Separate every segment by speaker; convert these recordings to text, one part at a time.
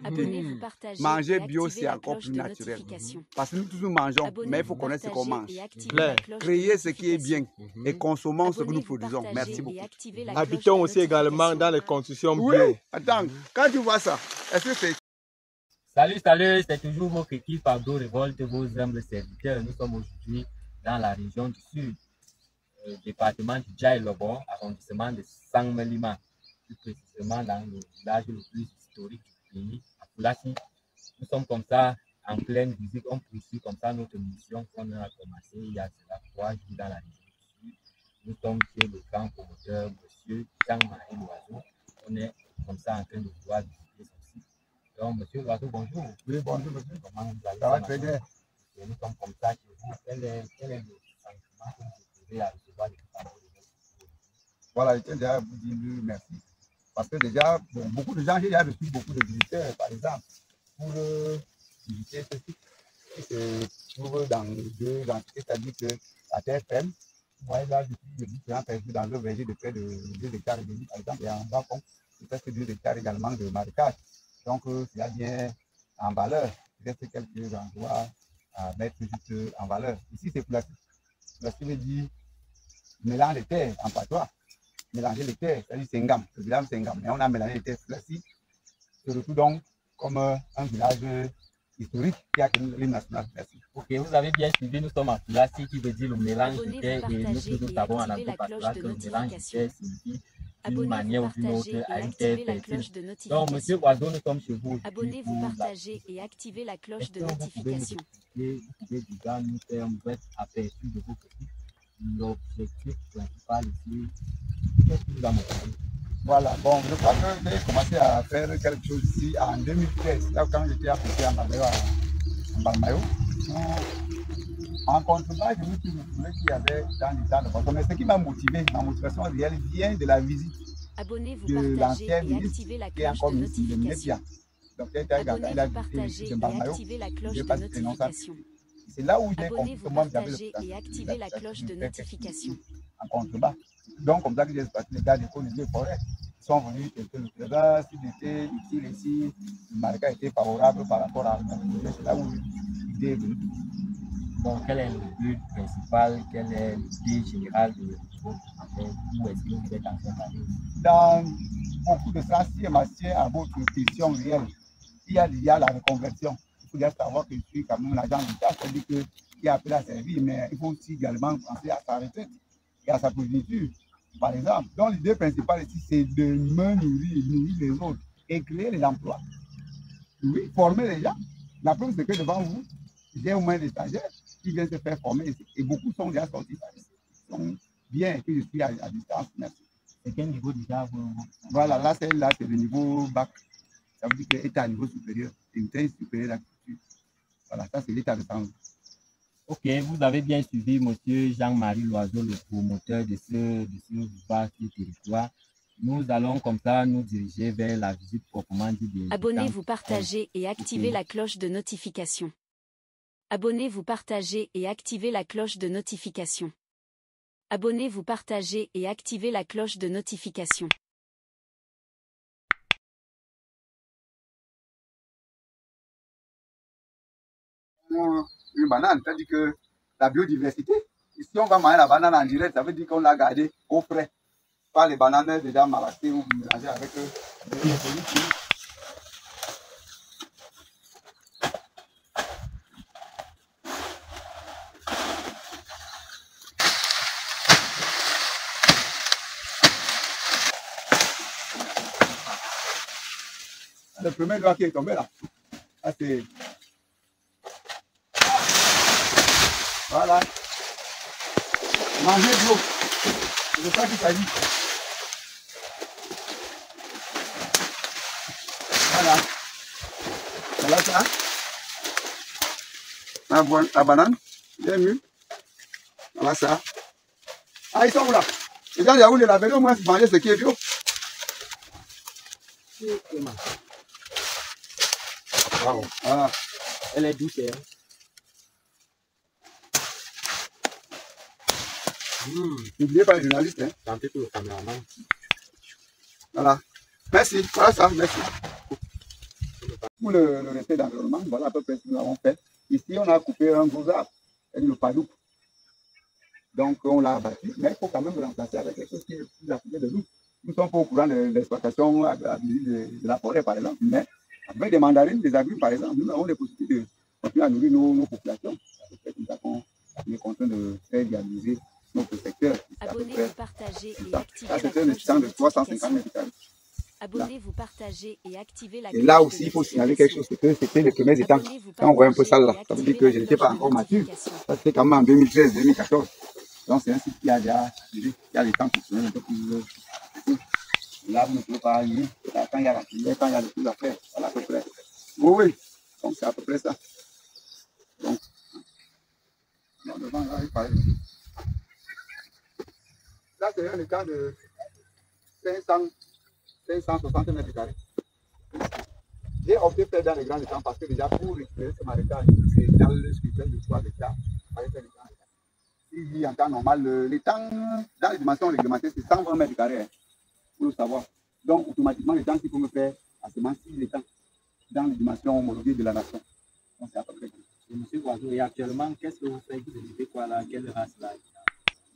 Speaker 1: Abonnez-vous,
Speaker 2: Manger bio, c'est encore plus naturel. Parce que nous tous nous mangeons, mais il faut connaître ce qu'on mange. Créer ce qui est bien et consommons ce que nous produisons. Merci beaucoup.
Speaker 3: Habitons aussi également dans les constructions bio.
Speaker 2: Oui, attends, quand tu vois ça, est-ce que c'est...
Speaker 4: Salut, salut, c'est toujours votre équipe Abdo Révolte, vos humbles serviteurs. Nous sommes aujourd'hui dans la région du Sud, département du Djaï-Lobon, arrondissement de Sangmelima, plus précisément dans le village le plus historique du pays, à Foulassi. Nous sommes comme ça, en pleine visite, on poursuit comme ça notre mission qu'on a commencé il y a 3 jours dans la région du Sud. Nous sommes chez le grand promoteur, M. Jean-Marie Loiseau. On est comme ça en train de pouvoir visiter son site. Donc, monsieur Loiseau, bonjour.
Speaker 2: Oui, bonjour, monsieur.
Speaker 4: Comment vous allez?
Speaker 2: Ça va très bien.
Speaker 4: Et nous sommes comme ça chez vous. Quel est le sentiment que vous trouvez à recevoir les travaux de votre site?
Speaker 2: Voilà, je tiens déjà à vous dire merci. Parce que déjà, beaucoup de gens, j'ai déjà reçu beaucoup de visiteurs, par exemple, pour visiter ce site qui se trouve dans deux entités, c'est-à-dire que la terre ferme. Vous voyez là, je suis différent perdu dans le verger de près de 2 hectares et demi, par exemple, et en bas, c'est presque 2 hectares également de marécage. Donc, c'est bien en valeur. Peut-être quelques endroits à mettre juste en valeur. Ici, c'est Foulassi. Foulassi veut dire mélange de terre en patois. Mélanger les terres, c'est-à-dire Sengam, le village Sengam. Mais on a mélangé les terres Foulassi. Se retrouve donc comme un village historique qui a l'hymne national. Merci.
Speaker 4: Ok, vous avez bien suivi, nous sommes à Foulassi, qui veut dire le mélange de terre, et nous savons en agro-pastoral que le mélange de terre signifie d'une manière ou d'une autre à une terre fertile. Donc, monsieur Oiseau, nous sommes chez vous.
Speaker 1: Abonnez-vous, partagez et activez la cloche de notification.
Speaker 4: Vous pouvez déjà nous faire un bref aperçu de vos petits. L'objectif principal ici, qu'est-ce que vous avez montré?
Speaker 2: Voilà, bon, je crois que j'ai commencé à faire quelque chose ici en 2013, là quand j'étais appliqué en Balmayo. En contrebas, je me suis retrouvé qu'il y avait dans les temps de façon. Mais ce qui m'a motivé, ma motivation réelle vient de la visite de l'ancien ministre qui est encore ministre de Média. Donc, il a visité de Balmayo. Je passe le nom ça. C'est là où j'ai compris que moi, j'avais
Speaker 1: la cloche de notification.
Speaker 2: En contrebas. Donc, comme ça que j'ai passé les gars des policiers forêts. Ils sont venus tester le terrain, s'il était utile ici, le marécage était favorable par rapport à la. C'est là où l'idée est venue.
Speaker 4: Donc, quel est le but principal, quel est l'idée générale de votre affaire? Où est-ce que vous êtes en train d'aller?
Speaker 2: Dans beaucoup de sens, si je m'assieds à votre question réelle, il y a la reconversion. Il faut bien savoir que je suis quand même un agent d'État, c'est-à-dire qu'il a appelé à servir, mais il faut aussi également penser à sa retraite et à sa progéniture, par exemple. Donc, l'idée principale ici, c'est de me nourrir les autres et créer les emplois. Oui, former les gens. La preuve, c'est que devant vous, j'ai au moins des stagiaires qui viennent se faire former ici. Et beaucoup sont déjà sortis. Ils sont bien que je suis à distance. Merci.
Speaker 4: C'est quel niveau déjà vous...
Speaker 2: Voilà, là, c'est le niveau bac. Ça veut dire que l'état à niveau supérieur. C'est une thèse supérieure d'aptitude. Voilà, ça, c'est l'état de santé.
Speaker 4: Ok, vous avez bien suivi M. Jean-Marie Loiseau, le promoteur de ce vaste territoire. Nous allons comme ça nous diriger vers la visite proprement dite.
Speaker 1: Abonnez-vous, partagez et activez la cloche de notification. Abonnez-vous, partagez et activez la cloche de notification. Abonnez-vous, partagez et activez la cloche de notification.
Speaker 2: Une banane, c'est-à-dire que la biodiversité, si on va manger la banane en direct, ça veut dire qu'on l'a gardée au frais. Pas les bananes déjà malaxées ou mélangées avec des produits chimiques. Le premier doigt qui est tombé là, c'est... Voilà. Manger de l'eau. C'est de ça qu'il s'agit. Voilà. Voilà ça. La banane. Bien mieux. Voilà ça. Ah, ils sont où là? Les gens, il y a où les laver au moins manger ce qui est bio. Bravo. Voilà.
Speaker 4: Elle est douce, hein?
Speaker 2: N'oubliez pas les journalistes. Hein.
Speaker 4: Santé pour le caméraman.
Speaker 2: Voilà. Merci. Voilà ça. Merci. Pour le respect d'environnement, voilà à peu près ce que nous avons fait. Ici, on a coupé un gros arbre, c'est-à-dire le padouk. Donc, on l'a abattu, mais il faut quand même le remplacer avec quelque chose qui est plus approprié de nous. Nous ne sommes pas au courant de l'exploitation de la forêt, par exemple, mais avec des mandarines, des agrumes, par exemple, nous avons des possibilités de continuer à nourrir nos populations. C'est comme ça qu'on est content de faire dialyser notre secteur.
Speaker 1: Abonnez-vous, partagez et activez la
Speaker 2: c'est un
Speaker 1: cloche
Speaker 2: champ
Speaker 1: de
Speaker 2: de 350 mètres carrés.
Speaker 1: Abonnez-vous, partagez et activez la
Speaker 2: Et
Speaker 1: cloche
Speaker 2: là
Speaker 1: de
Speaker 2: aussi, il faut signaler quelque chose, c'est que c'était les premiers étangs.
Speaker 1: Abonnez-vous,
Speaker 2: Quand on voit un peu ça là,
Speaker 1: partagez
Speaker 2: ça veut
Speaker 1: et
Speaker 2: dire que je
Speaker 1: activez
Speaker 2: n'étais pas
Speaker 1: la cloche
Speaker 2: encore
Speaker 1: de
Speaker 2: mature.
Speaker 1: notification.
Speaker 2: Ça c'était quand même en 2013-2014. Donc c'est un site qui a déjà il y a les temps fonctionnels un peu plus. Là, vous ne pouvez pas y aller. Quand il y a la filière, quand il y a des choses à faire, voilà à peu près. Oui, oui. Donc c'est à peu près ça. Donc, on devant là, il paraît. Là, c'est un étang de 560 mètres carrés. J'ai opté de faire dans les grands étangs parce que déjà pour récupérer ce marécage, c'est dans le scripteur de 3 hectares. Si en temps normal, l'étang, dans les dimensions réglementées, c'est 120 mètres carrés, hein, pour le savoir. Donc, automatiquement, l'étang qui peut me faire à ce moment-ci, l'étang dans les dimensions homologuées de la nation. Donc, c'est à peu près comme ça.
Speaker 4: Monsieur Oiseau, et actuellement, qu'est-ce que vous faites? Vous élevez quoi là? Quelle race là?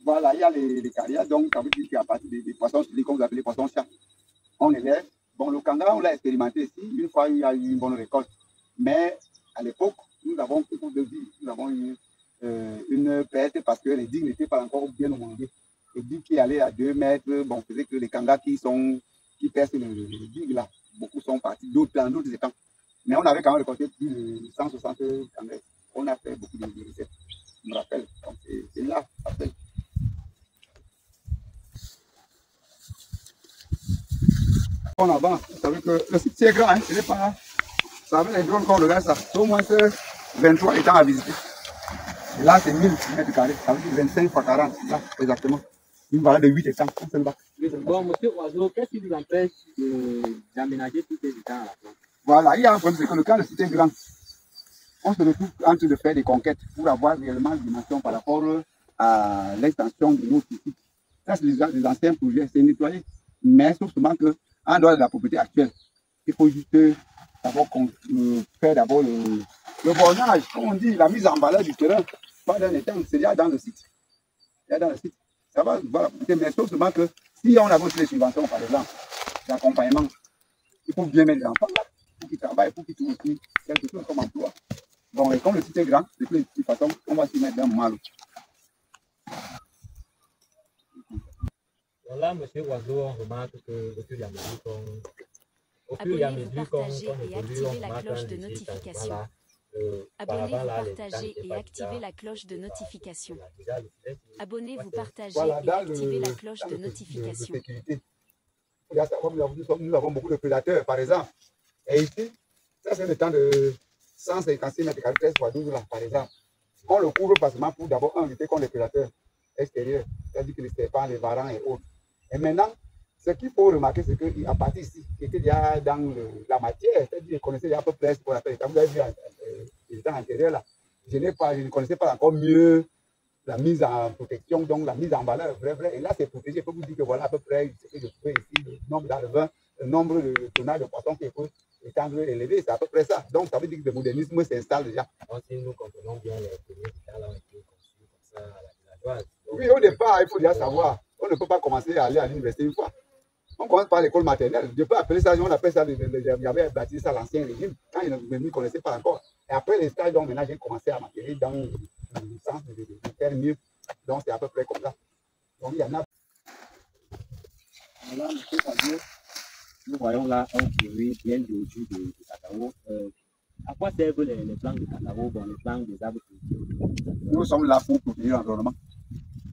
Speaker 2: Voilà, il y a les carias, donc ça veut dire qu'à partir des poissons, comme vous appelez les poissons chats, on élève. Bon, le kanga, on l'a expérimenté ici, une fois il y a eu une bonne récolte. Mais à l'époque, nous avons pris pour de vie, nous avons eu une perte parce que les digues n'étaient pas encore bien homologuées. Les digues qui allaient à 2 mètres, bon, faisait que les kangas qui percent le digue là, beaucoup sont partis dans d'autres étangs. Mais on avait quand même récolté plus de 160 kangas. On a fait beaucoup de recettes, je me rappelle. Donc c'est là, après. En avant, vous savez que le site c'est grand, hein, ce n'est pas. Ça avait les drones qu'on regarde ça. C'est au moins 23 étangs à visiter. Et là, c'est 1000 mètres carrés. Ça veut dire 25 fois 40, là, exactement. Une valeur de 8 étangs.
Speaker 4: Bon, monsieur Oiseau, qu'est-ce qui vous empêche d'aménager tous ces étangs là?
Speaker 2: Voilà, il y a un problème, c'est que le camp de cité grand, on se retrouve en train de faire des conquêtes pour avoir réellement une dimension par rapport à l'extension de notre site. Ça, c'est les anciens projets, c'est nettoyé. Mais sauf seulement qu'en dehors de la propriété actuelle, il faut juste d'abord faire d'abord le bornage, comme on dit, la mise en valeur du terrain. Pas dans les termes, c'est déjà dans le site. Il y a dans le site. Ça va, voilà. Mais sauf seulement que si on a aussi les subventions, par exemple, d'accompagnement, il faut bien mettre les enfants là, pour qu'ils travaillent, pour qu'ils trouvent aussi quelque chose comme emploi. Bon, et comme le site est grand, de toute façon, on va s'y mettre d'un moment à l'autre.
Speaker 4: Là, monsieur Oiseau, on remarque que au fur et à mesure qu'on
Speaker 1: activez la cloche de notification. Abonnez-vous, partagez et activez la cloche de notification. Abonnez-vous, partagez et activez la cloche de notification.
Speaker 2: Nous avons beaucoup de prédateurs, par exemple. Et ici, ça c'est le temps de 156 mètres carrés, 13 fois 12 là, par exemple. On le couvre facilement pour d'abord lutter contre les prédateurs extérieurs, c'est-à-dire que les serpents, les varans et autres. Et maintenant, ce qu'il faut remarquer, c'est qu'à partir ici, qui était déjà dans la matière, c'est-à-dire qu'ils connaissaient déjà à peu près ce qu'on appelle, vous avez vu les étangs antérieurs là, je ne connaissais pas encore mieux la mise en protection, donc la mise en valeur, vrai. Et là, c'est protégé. Il faut vous dire que voilà à peu près ce que je trouvais ici, le nombre d'alevins, le nombre de tonnages de poissons qui peut étendre élevé, c'est à peu près ça. Donc, ça veut dire que le modernisme s'installe déjà.
Speaker 4: Donc, si nous comprenons bien, les premiers étangs ont été construits comme ça à la villageoise.
Speaker 2: Oui, au départ, il faut déjà savoir, on ne peut pas commencer à aller à l'université une fois. On commence par l'école maternelle. Je peux appeler ça, on appelle ça, il y avait bâti ça l'ancien régime, quand ils ne connaissaient pas encore. Et après les stages, donc maintenant, j'ai commencé à m'acquérir dans le sens de faire mieux. Donc, c'est à peu près comme ça. Donc, il y en a.
Speaker 4: Voilà, monsieur Oiseau, nous voyons là un fruit bien dodu de cacao. À quoi servent les plantes de cacao, bon, les plantes des arbres?
Speaker 2: Nous sommes là pour protéger l'environnement.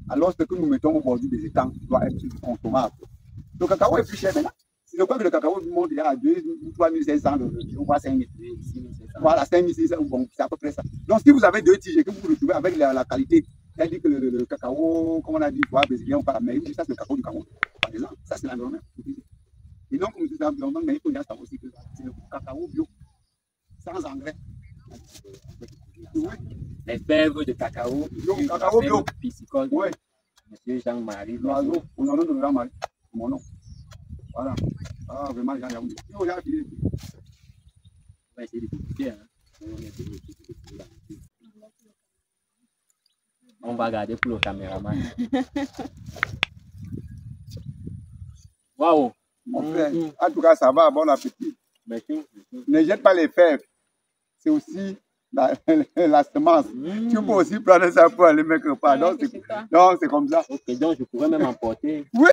Speaker 2: Alors, ce que nous mettons au bord des étangs doit être consommable. Le cacao est plus cher maintenant. Si le prix de cacao monte déjà à 2 ou 3 500, on voit 5 000. Voilà, 5 600, bon, c'est à peu près ça. Donc, si vous avez 2 tiges et que vous vous retrouvez avec la qualité, c'est-à-dire que le cacao, comme on a dit, soit brésilien ou pas, mais ça, c'est le cacao du Cameroun. Par exemple, ça, c'est l'environnement. Et donc, comme c'est l'environnement, mais il faut déjà savoir aussi que c'est le cacao bio, sans engrais.
Speaker 4: Oui. Les fèves de cacao,
Speaker 2: cacao bio,
Speaker 4: piscicole.
Speaker 2: Oui.
Speaker 4: Monsieur Jean-Marie
Speaker 2: Loiseau, on en a de Jean-Marie, mon nom. Voilà. Ah, vraiment, Jean-Marie.
Speaker 4: va essayer de débuter. Hein. On va garder pour le caméraman. Waouh!
Speaker 2: En tout cas, ça va, bon appétit.
Speaker 4: Merci.
Speaker 2: Ne jette pas les fèves. C'est aussi la semence. Tu peux aussi prendre ça pour aller mettre quelque part. Donc, c'est comme ça.
Speaker 4: Ok, donc je pourrais même emporter.
Speaker 2: Oui.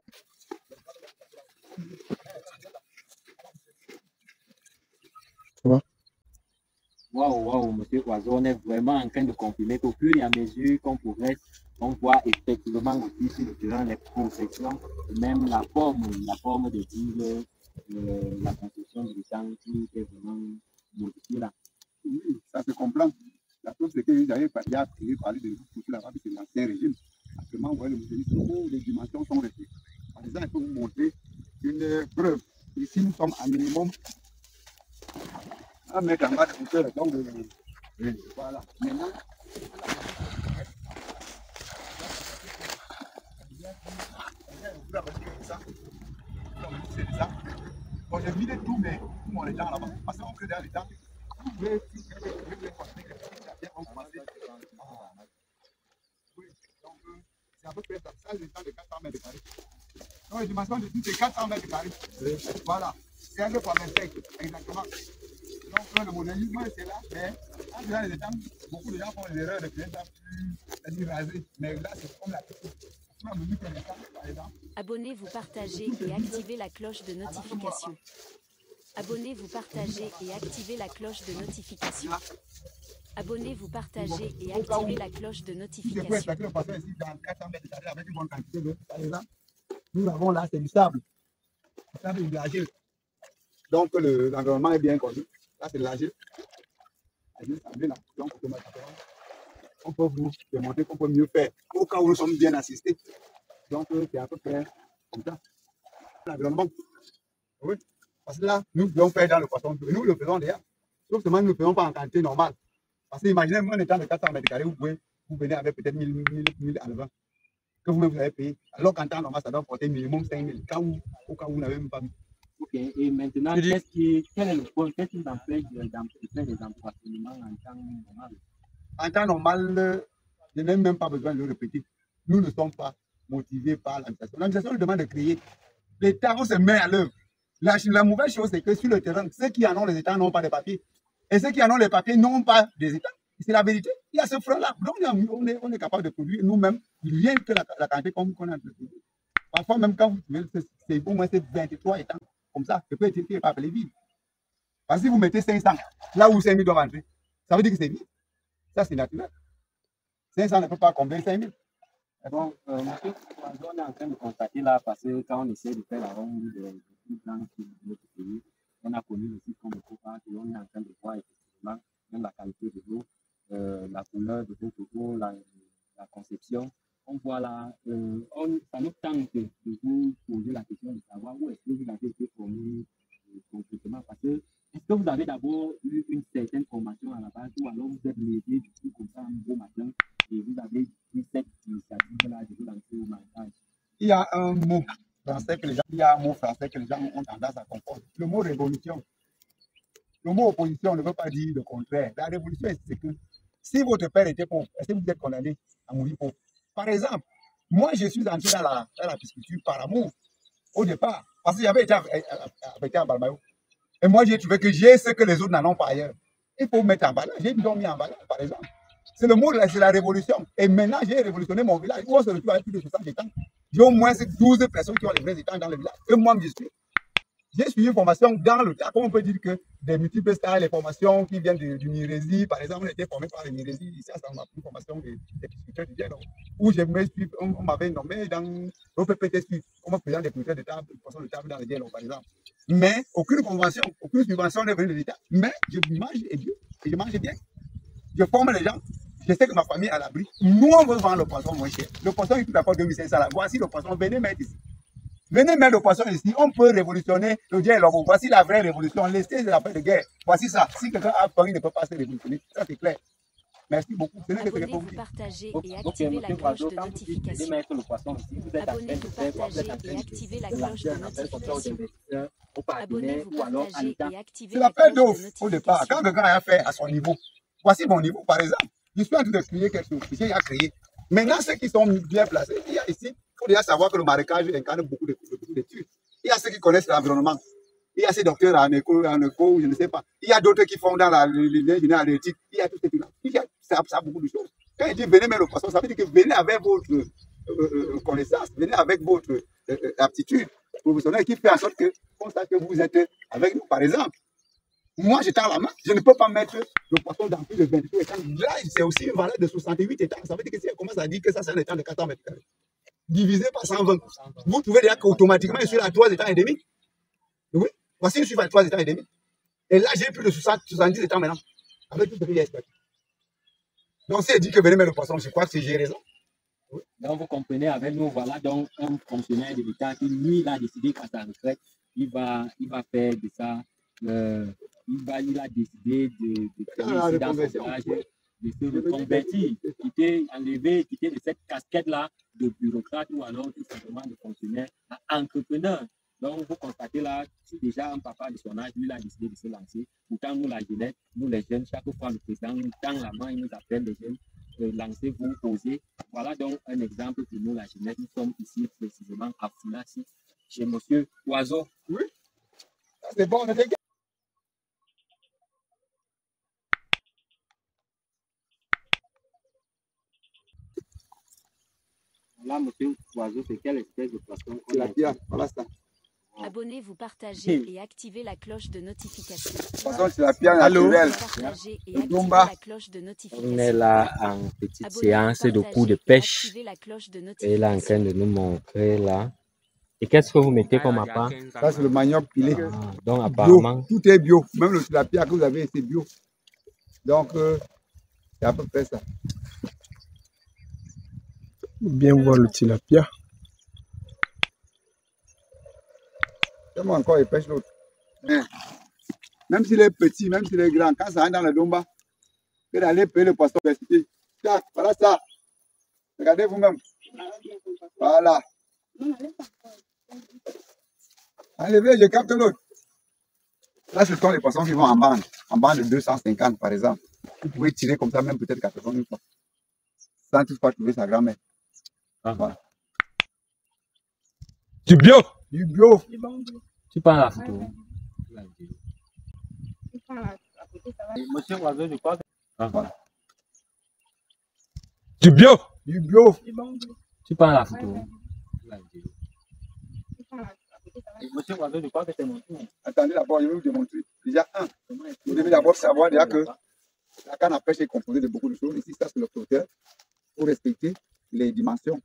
Speaker 4: Waouh, monsieur Oiseau, on est vraiment en train de confirmer qu'au fur et à mesure qu'on progresse, on voit effectivement aussi sur le terrain les conceptions, même la forme de ville, la construction du temps qui est vraiment modifiée là.
Speaker 2: Oui, ça se comprend. La chose, c'est que j'avais parlé de tout là-bas, c'est l'ancien régime. Actuellement, vous voyez le mécanisme où les dimensions sont restées. Par exemple, il faut vous montrer une preuve. Ici, nous sommes à minimum 1 mètre en bas de hauteur. Donc, voilà. Maintenant, bon, j'ai vidé tout mon étang là-bas. Parce qu'on crée dans l'étang. C'est à peu près ça, l'étang de 400 mètres carrés. Donc, les dimensions de tout, c'est 400 mètres carrés. Voilà. C'est 1 fois 25, exactement. Donc, le modernisme, c'est là, mais en faisant les étangs, beaucoup de gens font l'erreur de faire ça plus rasé. Mais là, c'est comme la technique.
Speaker 1: Abonnez-vous, partagez et activez la cloche de notification. Abonnez-vous, partagez et activez la cloche de notification. Abonnez-vous, partagez et activez la cloche de notification.
Speaker 2: Nous avons là, c'est du sable. Le sable est glacé. Donc l'environnement est bien connu. Là, c'est l'âge. Donc, on peut vous demander qu'on peut mieux faire au cas où nous sommes bien assistés. Donc, c'est à peu près comme ça. L'environnement. Oui. Parce que là, nous devons faire dans le poisson. Nous le faisons déjà. Sauf que nous ne le faisons pas en quantité normale. Parce que imaginez un étang de 400 mètres carrés, vous venez avec peut-être 1000 enlevants que vous avez payé. Alors qu'en temps normal, ça doit porter minimum 5000. Au cas où vous n'avez même pas mis.
Speaker 4: Ok, et maintenant, quel est le point, qu'est-ce qui vous empêche de faire des empoisonnements en temps normal?
Speaker 2: En temps normal, je n'ai même pas besoin de le répéter. Nous ne sommes pas motivés par l'administration. L'administration nous demande de créer. L'État, on se met à l'œuvre. La mauvaise chose, c'est que sur le terrain, ceux qui en ont les États n'ont pas de papiers. Et ceux qui en ont les papiers n'ont pas des États. C'est la vérité. Il y a ce frein-là. Donc, on est capable de produire nous-mêmes rien que la quantité qu'on a de produire. Parfois, même quand vous trouvez, c'est au moins 23 États. Comme ça, je peux être par les villes. Parce que si vous mettez 500, là où 5000 doivent rentrer, ça veut dire que c'est vide. Ça, c'est naturel. 500 ne peut pas combler 5000.
Speaker 4: Bon, monsieur, on est en train de constater là, parce que quand on essaie de faire la ronde de plus grands de notre pays, on a connu le site comme le Copa, et on est en train de voir effectivement même la qualité de l'eau, la couleur de votre eau, la conception. On voit là, ça nous tente de vous poser la question de savoir où est-ce que vous avez été formé concrètement. Parce que, est-ce que vous avez d'abord eu une certaine formation à la base ou alors vous êtes levé du coup comme ça un beau matin et vous avez eu cette initiative-là de vous lancer au montage?
Speaker 2: Il y a un mot français que les gens ont tendance à confondre. Le mot révolution. Le mot opposition ne veut pas dire le contraire. La révolution, c'est que si votre père était pauvre, est-ce que vous êtes condamné à mourir pauvre? Par exemple, moi, je suis entré dans la pisciculture par amour, au départ, parce que j'avais été affecté en Balmayo. Et moi, j'ai trouvé que j'ai ce que les autres n'en ont pas ailleurs. Il faut mettre en valeur. J'ai mis en valeur, par exemple. C'est le mot, c'est la révolution. Et maintenant, j'ai révolutionné mon village. Où on se retrouve avec plus de 60 étangs. J'ai au moins 12 personnes qui ont les vrais étangs dans le village. Et moi, je suis. J'ai suivi une formation dans le tas. On peut dire que des multiples stars, les formations qui viennent du Mirési, par exemple, on était formé par les Mirési. Ici, ça m'a pris une formation des pisciculteurs du dialogue. Où on m'avait nommé dans l'OPPT comme président des producteurs de table, de poissons de table dans le dialogue, par exemple. Mais aucune convention, aucune subvention n'est venue de l'État. Mais je mange et je mange bien. Je forme les gens. Je sais que ma famille est à l'abri. Nous, on veut vendre le poisson moins cher. Le poisson, il coûte encore 2500 là. Voici le poisson. Venez mettre ici. Venez mettre le poisson ici. On peut révolutionner le dialogue. Voici la vraie révolution. Laissez les affaires de guerre. Voici ça. Si quelqu'un a peur, il ne peut pas se révolutionner. Ça, c'est clair. Merci beaucoup. C'est ce que c'est pour
Speaker 1: Abonnez-vous,
Speaker 2: vous dire.
Speaker 1: partagez
Speaker 4: Ok,
Speaker 1: et activez la
Speaker 4: monsieur
Speaker 1: cloche
Speaker 4: Oiseau,
Speaker 1: de
Speaker 4: quand vous dites de
Speaker 1: notification.
Speaker 4: mettre le poisson ici, vous êtes en train de
Speaker 1: Abonnez-vous,
Speaker 4: faire quoi? Vous êtes en
Speaker 1: partagez
Speaker 4: train
Speaker 1: et activez la
Speaker 4: de
Speaker 1: cloche
Speaker 4: lancer
Speaker 1: de
Speaker 4: un appel comme ça aux
Speaker 1: notification.
Speaker 4: investisseurs, aux partenaires,
Speaker 1: Abonnez-vous,
Speaker 4: ou alors en
Speaker 1: partagez
Speaker 4: étant.
Speaker 1: et activez
Speaker 2: C'est
Speaker 1: la
Speaker 2: l'appel
Speaker 1: cloche de
Speaker 2: d'offres au départ.
Speaker 1: notification.
Speaker 2: Quand quelqu'un a fait à son niveau, voici mon niveau par exemple. Je suis en train de créer quelque chose. J'ai à créer. Maintenant, ceux qui sont bien placés, il y a ici, il faut déjà savoir que le marécage incarne beaucoup d'études. Il y a ceux qui connaissent l'environnement. Il y a ces docteurs en éco, ou je ne sais pas. Il y a d'autres qui font dans l'ingénierie analytique. Il y a tout ce trucs-là. Ça a beaucoup de choses. Quand il dit venez mettre le poisson, ça veut dire que venez avec votre connaissance, venez avec votre aptitude professionnelle qui fait en sorte que, constate que vous êtes avec nous, par exemple. Moi, j'étais à la main, je ne peux pas mettre le poisson dans plus de 22 étangs. Là, c'est aussi une valeur de 68 étangs. Ça veut dire que si elle commence à dire que ça, c'est un étang de 400 mètres carrés, divisé par 120, vous trouvez déjà qu'automatiquement, je suis à 3 étangs et demi. Oui, voici, je suis à 3 étangs et demi. Et là, j'ai plus de 70 étangs maintenant, avec tout ce qu'il y a exploité. Donc, si elle dit que venez mettre le poisson, je crois que j'ai raison.
Speaker 4: Oui. Donc, vous comprenez, avec nous, voilà donc un fonctionnaire de l'État qui, lui, il a décidé qu'à sa retraite, il va faire de ça, il a décidé de créer ici dans son village, de se reconvertir, quitter de cette casquette-là de bureaucrate ou alors tout simplement de fonctionnaire à entrepreneur. Donc, vous constatez là, si déjà un papa de son âge, lui, il a décidé de se lancer. Pourtant, nous, la jeunesse, nous, les jeunes, chaque fois, le président nous tend la main, il nous appelle les jeunes, lancez-vous, osez. Voilà donc un exemple pour nous, la jeunesse. Nous sommes ici précisément à Foulassi, chez monsieur Oiseau.
Speaker 2: Oui, c'est bon, on était.
Speaker 4: Là, monsieur Oiseau, c'est quelle espèce de poisson?
Speaker 2: C'est la pierre, voilà ça.
Speaker 1: Abonnez-vous, partagez et activez la cloche de notification.
Speaker 2: Poisson, c'est la pierre
Speaker 3: Allô?
Speaker 2: naturelle.
Speaker 1: Partagez et
Speaker 2: Le
Speaker 1: activez
Speaker 2: Domba.
Speaker 1: la cloche de
Speaker 4: On est
Speaker 1: notification.
Speaker 4: là en petite
Speaker 1: Abonnez-vous,
Speaker 4: séance de
Speaker 1: partagez
Speaker 4: cours de
Speaker 1: et
Speaker 4: pêche.
Speaker 1: activez la cloche de
Speaker 4: Et là, en
Speaker 1: notification.
Speaker 4: train de nous montrer là. Et qu'est-ce que vous mettez comme appât?
Speaker 2: Ça, c'est le manioc pilé.
Speaker 4: Ah, donc,
Speaker 2: Bio,
Speaker 4: apparemment,
Speaker 2: tout est bio. Même le tilapia que vous avez, c'est bio. Donc, c'est à peu près ça.
Speaker 3: Bien voir le tilapia.
Speaker 2: Fais-moi encore, il pêche l'autre. Même s'il est petit, même s'il est grand, quand ça rentre dans le domba, que d'aller payer le poisson pesqué. Tiens, voilà ça. Regardez vous-même. Voilà. Enlevez, je capte l'autre. Là, ce sont les poissons qui vont en bande de 250 par exemple. Vous pouvez tirer comme ça, même peut-être 80 fois, sans toutefois trouver sa grand-mère. Voilà.
Speaker 3: Du bio.
Speaker 2: Du bio.
Speaker 4: tu prends la photo. Monsieur Oiseau, je crois que.
Speaker 2: Voilà.
Speaker 3: Du bio.
Speaker 2: Du bio.
Speaker 4: Tu prends la photo. Monsieur Oiseau, je crois que c'est mon tour.
Speaker 2: Attendez d'abord, je vais vous démontrer. Déjà, vous devez d'abord savoir déjà que la canne à pêche est composée de beaucoup de choses. Ici, ça c'est le flotteur. Il faut respecter les dimensions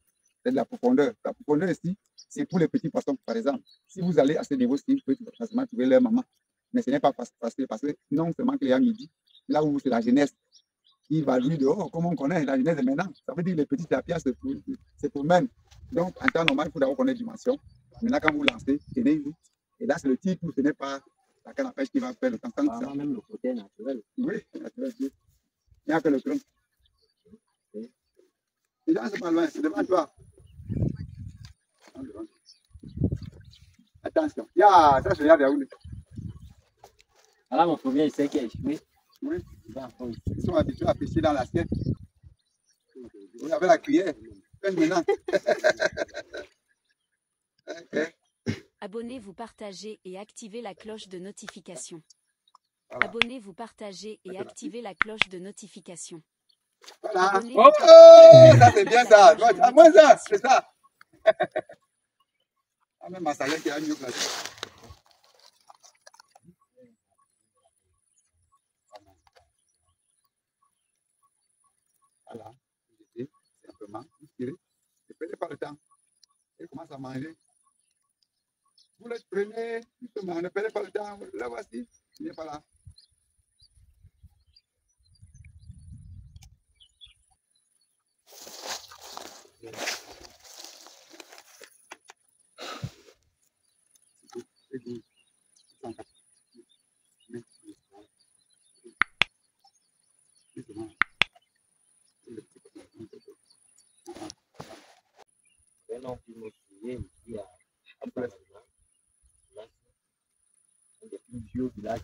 Speaker 2: de la profondeur. La profondeur ici, c'est pour les petits poissons, par exemple. Si vous allez à ce niveau-ci, vous pouvez facilement trouver leur maman. Mais ce n'est pas facile parce que non seulement qu'il y a midi, là où c'est la jeunesse qui va lui dehors, comme on connaît la jeunesse de maintenant. Ça veut dire que les petits tapias, c'est pour même. Donc, en temps normal, il faut d'abord connaître les dimensions. Maintenant, quand vous lancez, tenez-vous. Et là, c'est le titre, ce n'est pas la canne à pêche qui va faire le temps.
Speaker 4: Même le côté naturel.
Speaker 2: Oui, naturel. Il n'y a que le tronc. Les gens, c'est pas loin, c'est devant toi. Attention. Ça, c'est là où.
Speaker 4: Voilà mon premier essai qui a échoué.
Speaker 2: Oui. Ils sont habitués à pêcher dans l'assiette. Vous avez la cuillère. Faites maintenant. Okay.
Speaker 1: Abonnez-vous, partagez et activez la cloche de notification. Voilà. Abonnez-vous, partagez et activez la cloche de notification.
Speaker 2: Voilà. Oh, ça c'est bien ça. À moins ça, c'est ça. Ah, même ma salaire qui a mieux placé. Voilà. Simplement, vous tirez. Ne perdez pas le temps. Et commence à manger. Vous le prenez, justement, ne perdez pas le temps. Là, voici. Il n'est pas là. C'est good.
Speaker 4: nom qui nous suit ici à Palamina. Un des plus vieux villages.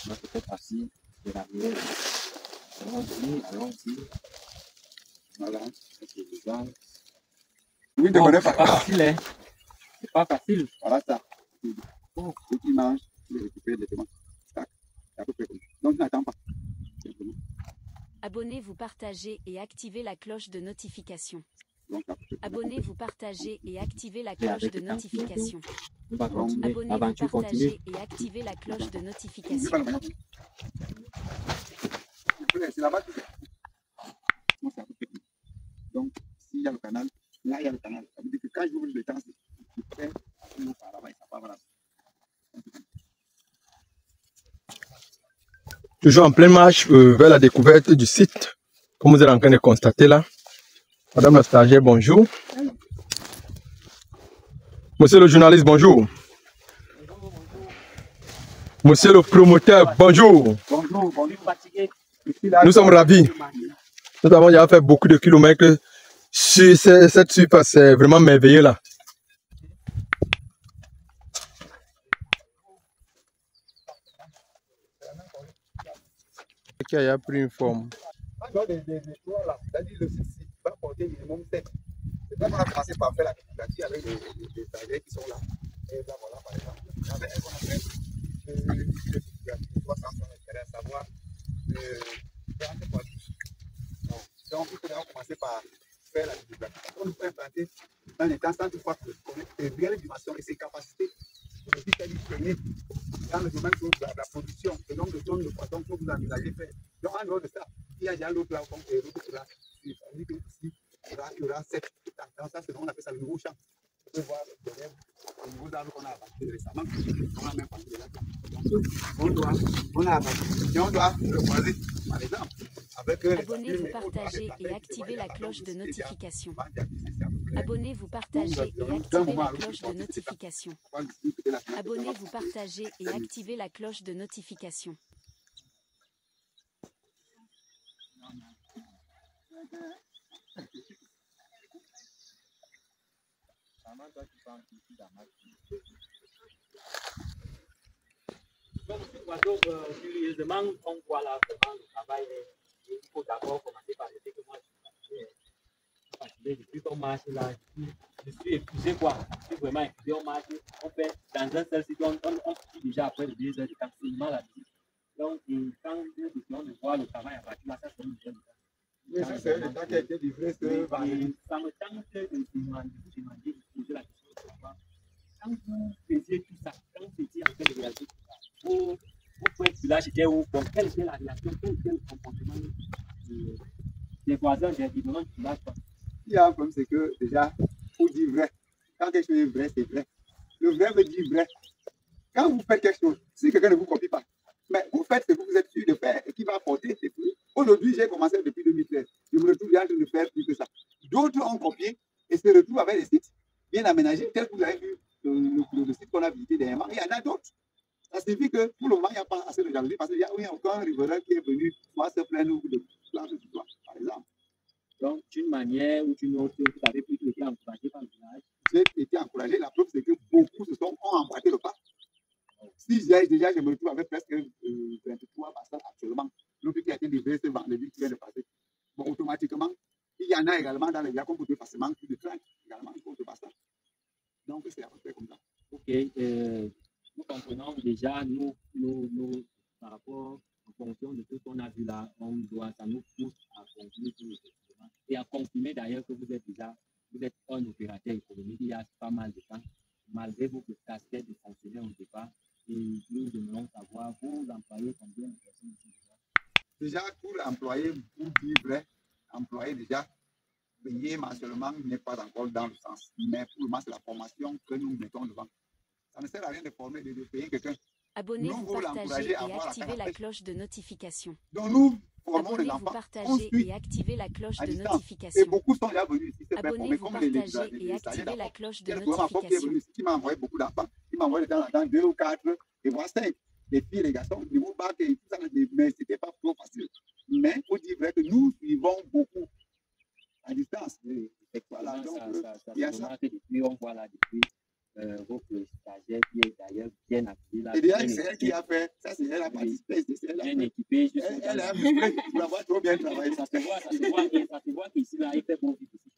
Speaker 4: Notre fait partie de la rivière. Allons-y. Voilà, c'est les gens.
Speaker 2: Oui,
Speaker 4: Bon,
Speaker 2: demandez
Speaker 4: c'est pas facile, hein. C'est pas facile.
Speaker 2: Voilà ça. Bon, ce qui mange, tu les récupères directement. C'est à peu près comme ça. Donc, tu n'attends pas. Simplement.
Speaker 1: Abonnez-vous, partagez et activez la cloche de notification.
Speaker 2: Donc, à peu près.
Speaker 1: Abonnez-vous, partagez et activez la cloche de notification.
Speaker 4: On va continuer.
Speaker 1: Abonnez-vous,
Speaker 4: L'aventure continue.
Speaker 1: partagez et activez la cloche de
Speaker 2: Je
Speaker 1: notification.
Speaker 2: pas la manière. C'est là-bas que c'est. Moi, c'est à peu près comme ça. Donc, s'il y a le canal, là, il y a le canal. Ça veut dire que quand j'ouvre le temps, c'est prêt à tout par là-bas. Ça part, voilà.
Speaker 3: Toujours en pleine marche vers la découverte du site, comme vous êtes en train de constater là. Madame la stagiaire, bonjour. Monsieur le journaliste, bonjour. Monsieur le promoteur, bonjour.
Speaker 2: Bonjour, bonjour.
Speaker 4: Fatigué.
Speaker 3: Nous sommes ravis. Nous avons déjà fait beaucoup de kilomètres sur cette surface, c'est vraiment merveilleux là. Qui a pris une forme.
Speaker 2: Alors, des toits là, c'est-à-dire le site va porter minimum 7. C'est là qu'on a commencé par faire la calculatrice avec les stagiaires qui sont là. Et là, voilà, par exemple, avec un qu'on appelle le 300 à savoir 40 fois 10. Donc, il faut d'abord commencer par faire la calculatrice. On peut implanter dans les temps sans toutefois connaître les réelles dimensions et ses capacités. Le site est disponible dans le domaine de la production, le nombre de tonnes de poissons que vous envisagez faire. Donc, en dehors de ça, il y a déjà l'autre là, comme l'autre là, il dit qu'ici, il y aura 7. Dans ça, c'est on appelle ça le nouveau champ. Vous pouvez voir derrière le nouveau arbre qu'on a abattu récemment. On a même pas de là. On a abattu et on doit le croiser, par exemple.
Speaker 1: Abonnez-vous, partagez et activez la cloche de notification. Abonnez-vous, partagez et activez la cloche de notification. Abonnez-vous, partagez et activez la cloche de notification.
Speaker 4: Donc, curieusement, on voit là vraiment le travail. Il faut d'abord commencer par le fait que moi, je suis fatigué. Depuis qu'on marche là, je suis épuisé quoi. Je suis vraiment épuisé. On marche, on fait dans un seul site, on finit déjà après les 2 heures de temps seulement là. Donc, quand nous essayons de voir le travail à partir de là, ça c'est une bonne chose.
Speaker 2: Mais ça, c'est le temps qui a été livré ce vendredi.
Speaker 4: Ça me tente de demander, de poser la question de savoir, quand vous faisiez tout ça, quand vous étiez en train de réaliser tout ça, vous pouvez être là, j'étais où, quelle était la réaction, quel était le comportement des voisins, des différents du village.
Speaker 2: Il y a un problème, c'est que déjà, il faut dire vrai. Quand quelque chose est vrai, c'est vrai. Le vrai veut dire vrai. Quand vous faites quelque chose, si quelqu'un ne vous copie pas, mais vous faites ce que vous êtes sûr de faire et qui va apporter, c'est tout. Aujourd'hui, j'ai commencé depuis 2013. Je me retrouve en train de faire plus que ça. D'autres ont copié et se retrouvent avec des sites bien aménagés, tels que vous avez vu le site qu'on a visité dernièrement. Il y en a d'autres. Ça signifie que pour le moment, il n'y a pas assez de jalousie parce qu'il n'y a aucun riverain qui est venu voir se plaindre de plantes de toi, par exemple.
Speaker 4: Donc, d'une manière ou d'une autre, vous avez pu été encouragé par le village.
Speaker 2: J'ai été encouragé. La preuve, c'est que beaucoup ont emboîté le pas. Si déjà, je me retrouve avec presque 23 personnes actuellement, l'autre qui a été livré ce vendredi qui vient de passer. Bon, automatiquement, il y en a également dans les gars qu'on peut facilement plus de 30 également contre passage. Donc, c'est à peu près comme ça.
Speaker 4: Ok, nous comprenons déjà, nous, par rapport en fonction de ce qu'on a vu là, ça nous pousse à conclure et à confirmer d'ailleurs que vous êtes un opérateur économique il y a pas mal de temps, malgré vos casquettes de fonctionnaire au départ. Et nous demanderons savoir, vous employez combien de personnes ici?
Speaker 2: Déjà, pour l'employé, pour dire vrai, employé déjà, payer mensuellement n'est pas encore dans le sens. Mais pour le moment, c'est la formation que nous mettons devant. Ça ne sert à rien de former, de payer quelqu'un.
Speaker 1: Abonnez-vous, partagez et activez la cloche de notification.
Speaker 2: Donc nous formons les
Speaker 1: Abonnez-vous,
Speaker 2: enfants.
Speaker 1: partagez et activez la cloche de
Speaker 2: Et
Speaker 1: notification.
Speaker 2: beaucoup sont déjà venus ici.
Speaker 1: Abonnez-vous, partagez et activez la cloche de notification.
Speaker 2: Qui m'a envoyé beaucoup d'enfants. Il m'a envoyé de temps en temps 2 ou 4 et moi 5. Les filles, les garçons, les mots bacs et tout ça. Mais c'était pas trop facile. Mais nous suivons beaucoup à distance.
Speaker 4: Voilà,
Speaker 2: donc,
Speaker 4: ça
Speaker 2: il y a
Speaker 4: se
Speaker 2: ça.
Speaker 4: remarque depuis, on voit là, depuis votre stagiaire qui est d'ailleurs bien appuyée là.
Speaker 2: Et déjà, c'est elle qui a fait, ça c'est elle a participé, c'est elle a
Speaker 4: Bien
Speaker 2: fait.
Speaker 4: équipée,
Speaker 2: Elle a musclé pour avoir trop bien travaillé.
Speaker 4: ça se voit qu'ici, là, il fait bon vivre ici.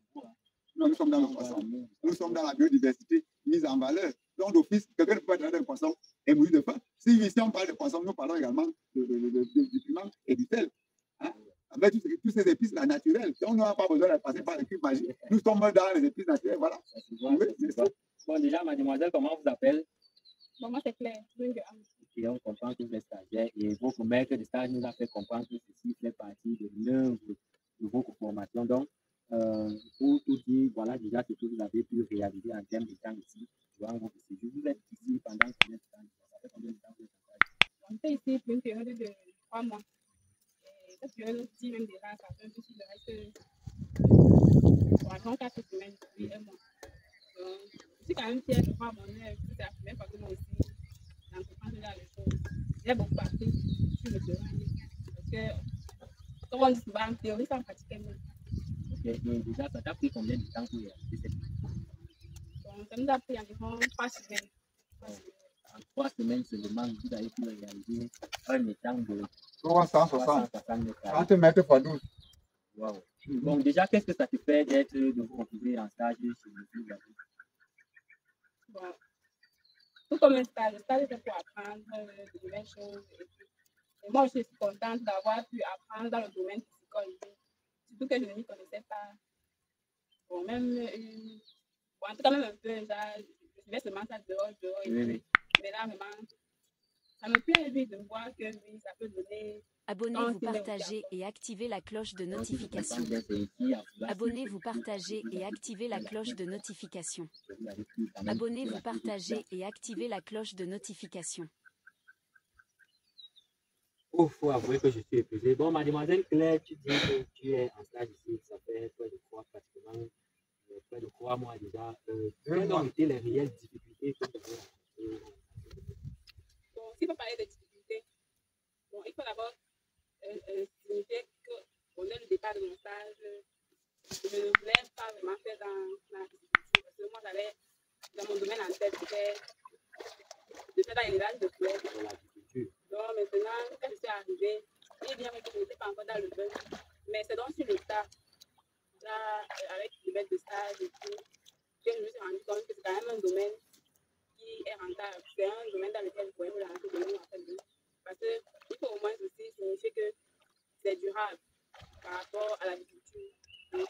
Speaker 2: Non, nous sommes dans le poisson. Nous sommes dans la biodiversité mise en valeur. Donc, d'office, quelqu'un ne peut pas être dans le poisson et mourir de faim. Si ici on parle de poisson, nous parlons également du piment et du sel. Hein? Avec tous ces épices là, naturelles. On n'aura pas besoin de passer par les cubes magiques. Nous sommes dans les épices naturelles. Voilà.
Speaker 4: Oui, c'est ça. Bon, déjà, mademoiselle, comment vous appelez?
Speaker 5: Bon, moi, c'est clair.
Speaker 4: Et on comprend que vous êtes stagiaire et votre maître de stage nous a fait comprendre que ceci fait partie de l'œuvre de votre formation. Donc, pour tout dire, voilà déjà ce que vous avez pu réaliser en termes de temps ici durant votre séjour. Vous êtes ici pendant combien de temps? Ça fait combien de temps vous êtes en stage?
Speaker 5: On fait ici pour une période de 3 mois. Et cette période aussi, même déjà, ça fait un peu plus de reste environ 4 semaines, oui, 1 mois. Donc, je suis quand même fière de voir mon œuvre. C'est la première fois que moi aussi, j'entreprends ce genre de choses. J'ai beaucoup appris sur le terrain. Parce que, comme on dit souvent, en théorie, ça en pratique mieux.
Speaker 4: Déjà, ça t'a pris combien de temps pour réaliser cette vidéo?
Speaker 5: Donc, ça nous a pris environ 3 semaines.
Speaker 4: En 3 semaines seulement, vous avez pu réaliser un étang de
Speaker 2: 360
Speaker 4: mètres.
Speaker 2: 30 mètres x 12.
Speaker 4: Wow. Donc, déjà, qu'est-ce que ça te fait d'être de vous retrouver en stage chez nous?
Speaker 5: Bon. Tout comme un stage, le stage c'est pour apprendre de nouvelles choses. Et moi, je suis contente d'avoir pu apprendre dans le domaine piscicole. Surtout que je ne m'y connaissais pas. Bon, même, bon, en tout cas, même un peu, je vais seulement ça dehors.
Speaker 4: Oui.
Speaker 5: Mais là, vraiment, ça me plaît lui, de voir que oui, ça peut donner.
Speaker 1: Abonnez-vous, partagez et activez la cloche de notification. Abonnez-vous, partagez et activez la cloche de notification. Abonnez-vous, partagez et activez la cloche de notification.
Speaker 4: Il faut avouer que je suis épuisé. Bon, mademoiselle Claire, tu dis que tu es en stage ici, ça fait près de 3 mois déjà. Quelles ont été les réelles difficultés que vous avez rencontrées?
Speaker 5: Bon, s'il faut parler de difficultés, bon, il faut d'abord signifier qu'au lieu du départ de mon stage, je ne voulais pas vraiment faire dans la viticulture. Parce que moi, j'avais dans mon domaine en tête, c'était de faire dans l'élevage de poulet. Donc maintenant, quand je suis arrivée, il est bien que je n'étais pas encore dans le buzz, mais c'est donc sur le tas, là, avec le maître de stage et tout, que je me suis rendu compte que c'est quand même un domaine qui est rentable. C'est un domaine dans lequel je pourrais me lancer de en fait. Parce qu'il faut au moins aussi signifier que c'est durable par rapport à l'agriculture. Donc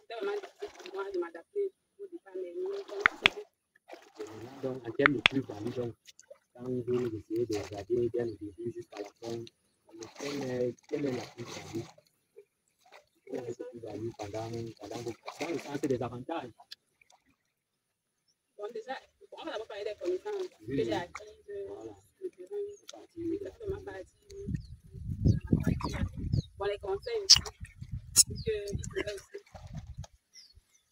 Speaker 5: c'était vraiment difficile pour moi de m'adapter au départ, mais non,
Speaker 4: donc, en termes de plus-value, donc, quand vous essayez de regarder dès le début jusqu'à la fin, quelle est la plus-value? Quelle est cette plus-value pendant vos dans le sens des avantages?
Speaker 5: Bon, déjà, on va d'abord parler des connaissances que j'ai acquises sur le terrain. Exactement partie. Bon, les conseils aussi, puisqu'ils pourraient aussi.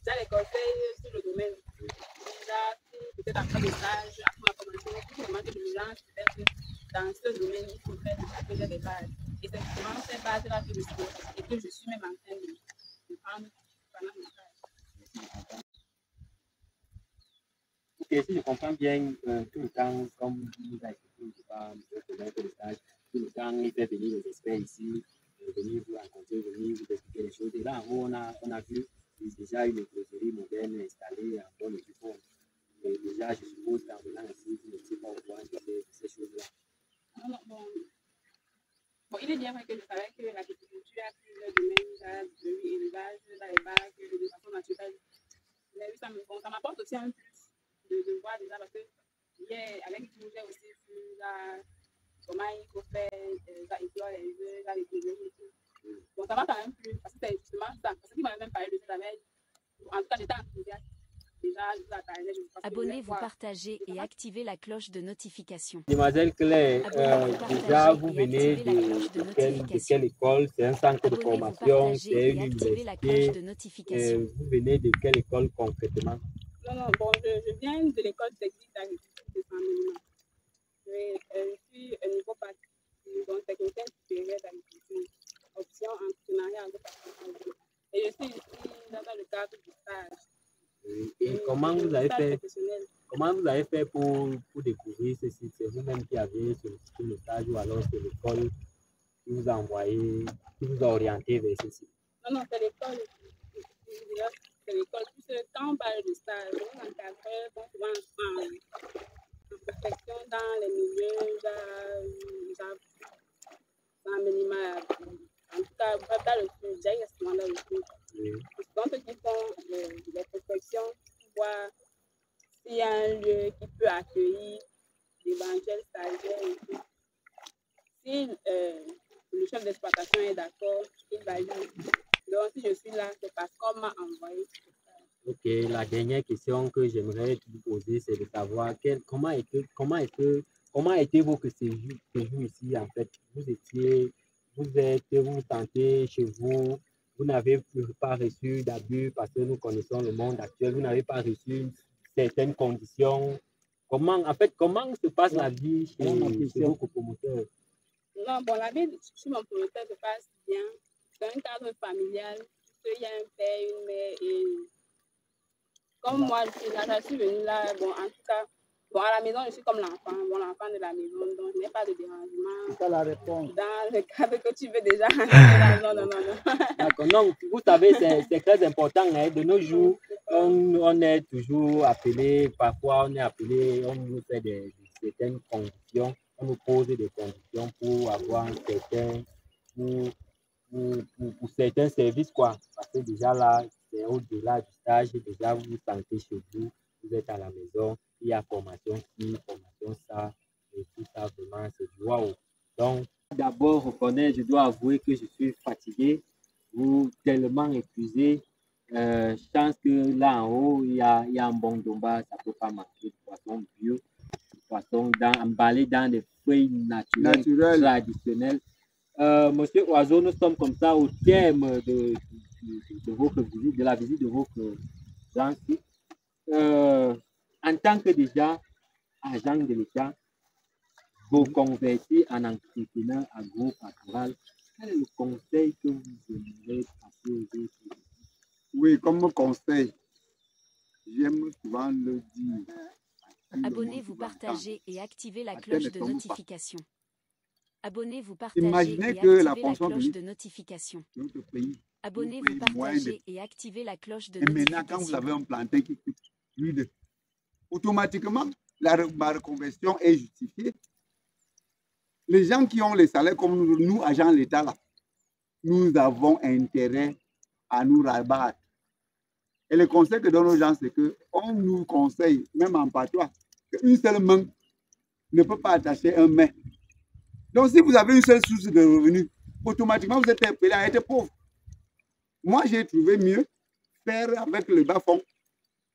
Speaker 5: Déjà, les conseils sur le domaine. Déjà, si peut-être après le stage, après ma formation, tout le monde que je me lance, peut-être dans ce domaine, il faut faire que j'ai des bases. Et c'est justement ces bases-là que je suis et que je suis même en train de prendre pendant mon stage.
Speaker 4: Ok, si je comprends bien, tout le temps, comme vous avez expliqué, le stage, tout le temps, il fait venir les experts ici, venir vous raconter, venir vous expliquer les choses. Et là, on a vu déjà une écloserie moderne installée en bonne et due forme. Et déjà, je suppose qu'en venant ici, vous n'étiez pas au courant de ces choses-là.
Speaker 5: Non, bon, il est bien vrai que je savais que l'agriculture a plusieurs domaines, de l'élevage, l'élevage, de façon naturelle. Mais oui, ça m'apporte aussi un plus de voir déjà, parce que avec vous, j'ai aussi vu comment il faut faire, éclore les œufs, les produits et tout. Bon, ça va quand même plus, parce que c'est justement ça. Parce qu'il m'avait même parlé de ça, en tout cas, j'étais enthousiaste.
Speaker 1: Abonnez-vous, partagez et activez la cloche de notification.
Speaker 4: Mademoiselle Claire, déjà vous venez de quelle école? C'est un centre de formation, c'est une université. Vous venez de quelle école concrètement?
Speaker 5: Non, bon, je viens de l'école technique d'agriculture de Saint-Mélimont. Je suis au niveau bac, donc technicien supérieur d'agriculture. option entrepreneuriat anglo-pacifique. Et je suis ici dans le cadre du stage.
Speaker 4: Et comment vous avez fait? Comment vous avez fait pour découvrir ce site? C'est vous-même qui avez sollicité le stage ou alors c'est l'école qui vous a envoyé, qui vous a orienté vers ce site?
Speaker 5: Non, c'est l'école. C'est l'école. Puisque quand on parle de stage, on encadre souvent en prospection dans les milieux, dans le minima, en tout cas, dans le sud, j'ai souvent dans le sud. Donc, ceux qui font les prospections, voir s'il y a un lieu qui peut accueillir d'éventuels stagiaires et tout. Si le chef d'exploitation est d'accord, il valide. Donc, si je suis là, c'est parce qu'on m'a envoyé.
Speaker 4: Ok, la dernière question que j'aimerais vous poser, c'est de savoir comment était votre séjour ici en fait. Vous vous sentez chez vous, vous n'avez pas reçu d'abus parce que nous connaissons le monde actuel, vous n'avez pas reçu certaines conditions. Comment se passe la vie chez vos copromoteurs?
Speaker 5: Non, bon, la vie chez mon promoteur se passe bien. C'est un cadre familial. Il y a un père, une mère et comme moi, je suis venue là, bon, en tout cas, bon, à la maison, je suis comme l'enfant, bon, l'enfant de la maison, donc je n'ai pas de dérangement. C'est ça la réponse. Dans le cadre que tu veux déjà. Non.
Speaker 4: D'accord, non, vous savez, c'est très important, hein, de nos jours, on est toujours appelé, parfois on est appelé, on nous fait certaines conditions, on nous pose des conditions pour avoir pour certains services, quoi, parce que déjà là, c'est au-delà du stage, déjà vous vous sentez chez vous, vous êtes à la maison, il y a formation ci, formation ça, et tout ça, vraiment, c'est du waouh. Donc, d'abord, je dois avouer que je suis fatigué, ou tellement épuisé. Je pense que là en haut, il y a un bon domba, ça ne peut pas manquer de poisson bio, de poisson emballé dans des feuilles naturelles. Traditionnelles. Monsieur Oiseau, nous sommes comme ça au terme de votre visite, de la visite de votre gens. En tant que déjà agent de l'État, vous convertir en entrepreneur agro-pastoral, quel est le conseil que vous aimeriez passer aux autres?
Speaker 2: Oui, comme conseil, j'aime souvent le dire.
Speaker 1: Abonnez-vous, partagez et activez la cloche de notification. Abonnez-vous, partagez
Speaker 2: Imaginez
Speaker 1: et
Speaker 2: que
Speaker 1: activez
Speaker 2: la
Speaker 1: la
Speaker 2: fonction
Speaker 1: cloche
Speaker 2: publique
Speaker 1: de notification.
Speaker 2: de notre pays.
Speaker 1: Abonnez-vous, partagez et activez la cloche de
Speaker 2: Et
Speaker 1: notification.
Speaker 2: maintenant, quand vous avez un plantain qui coûte plus de... Automatiquement, ma reconversion est justifiée. Les gens qui ont les salaires comme nous agents de l'État, là, nous avons intérêt à nous rabattre. Et le conseil que donne aux gens, c'est qu'on nous conseille, même en patois, qu'une seule main ne peut pas attacher un main. Donc, si vous avez une seule source de revenus, automatiquement, vous êtes appelé à être pauvre. Moi, j'ai trouvé mieux faire avec le bas-fond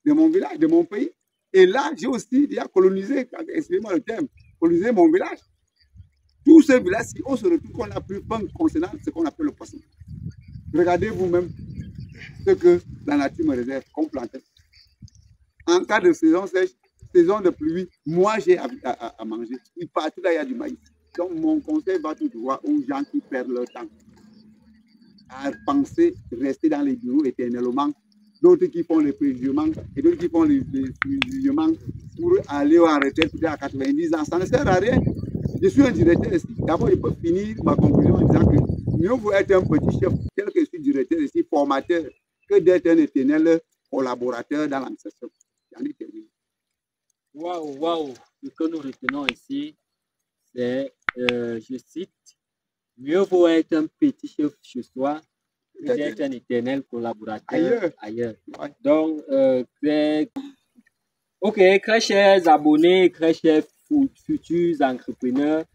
Speaker 2: de mon village, de mon pays. Et là, j'ai aussi déjà colonisé, excusez-moi le terme, colonisé mon village. Tout ce village-ci, on se retrouve qu'on a plus faim concernant ce qu'on appelle le poisson. Regardez vous-même ce que la nature me réserve comme plantain. En cas de saison sèche, saison de pluie, moi j'ai à manger. Et partout là, il y a du maïs. Donc mon conseil va tout droit aux gens qui perdent leur temps à penser rester dans les bureaux éternellement. D'autres qui font les préjugements et d'autres qui font les préjugements pour aller en retraite à 90 ans. Ça ne sert à rien. Je suis un directeur ici. D'abord, je peux finir ma conclusion en disant que mieux vaut être un petit chef, tel que je suis directeur ici, formateur, que d'être un éternel collaborateur dans l'administration. J'en ai terminé.
Speaker 4: Waouh. Ce que nous retenons ici, c'est, je cite, mieux vaut être un petit chef chez soi que d'être un éternel collaborateur ailleurs. Ouais. Donc, très chers abonnés, très chers futurs entrepreneurs,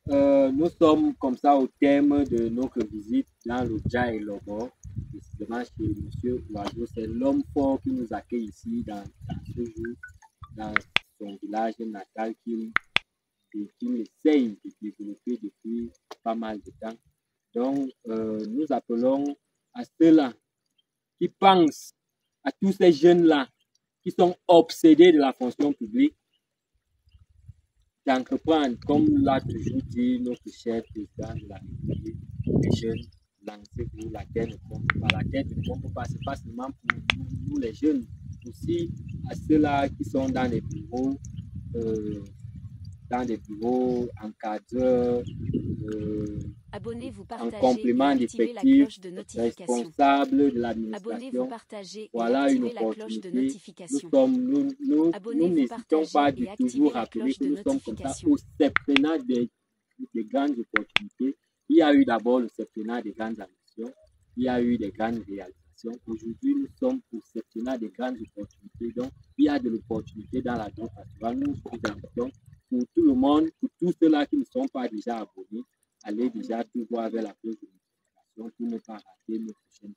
Speaker 4: nous sommes comme ça au terme de notre visite dans le Djaï Lobo, précisément chez M. Oiseau. C'est l'homme fort qui nous accueille ici dans ce jour, dans son village natal qu'il essaye de développer depuis pas mal de temps. Donc, nous appelons à ceux-là qui pensent, à tous ces jeunes-là qui sont obsédés de la fonction publique, d'entreprendre, comme l'a toujours dit notre cher président de la République, les jeunes lancer pour laquelle ne pompe pas. Laquelle ne pompe pas, c'est pas seulement pour nous les jeunes, aussi à ceux-là qui sont dans les bureaux encadreurs,
Speaker 1: Abonnez-vous,
Speaker 4: en
Speaker 1: partagez et
Speaker 4: complément
Speaker 1: activez la
Speaker 4: d'effectifs,
Speaker 1: cloche de notification.
Speaker 4: responsables de
Speaker 1: Abonnez-vous,
Speaker 4: l'administration.
Speaker 1: partagez et
Speaker 4: Voilà une
Speaker 1: activez la cloche de
Speaker 4: opportunité.
Speaker 1: notification.
Speaker 4: Nous
Speaker 1: Abonnez-vous,
Speaker 4: n'hésitons pas
Speaker 1: partagez
Speaker 4: de
Speaker 1: et activez
Speaker 4: toujours
Speaker 1: la
Speaker 4: rappeler
Speaker 1: cloche
Speaker 4: que
Speaker 1: de
Speaker 4: nous sommes comme ça
Speaker 1: notification.
Speaker 4: au septennat des grandes opportunités. Il y a eu d'abord le septennat des grandes ambitions, il y a eu des grandes réalisations. Aujourd'hui, nous sommes au septennat des grandes opportunités. Donc, il y a de l'opportunité dans la groupe pastorale. Nous vous invitons pour tout le monde, pour tous ceux-là qui ne sont pas déjà abonnés, allez déjà tout voir avec la cloche de notification pour ne pas rater nos prochaines